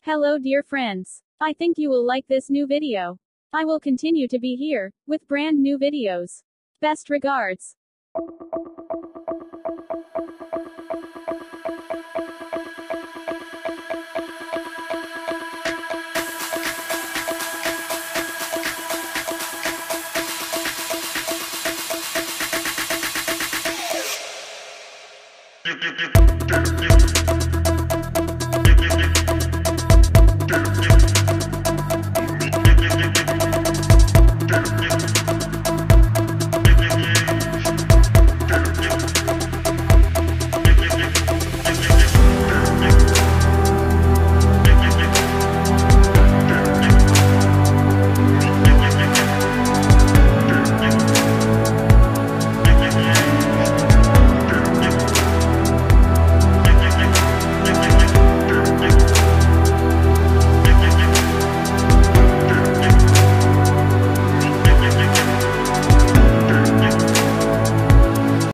Hello dear friends. I think you will like this new video. I will continue to be here, with brand new videos. Best regards. You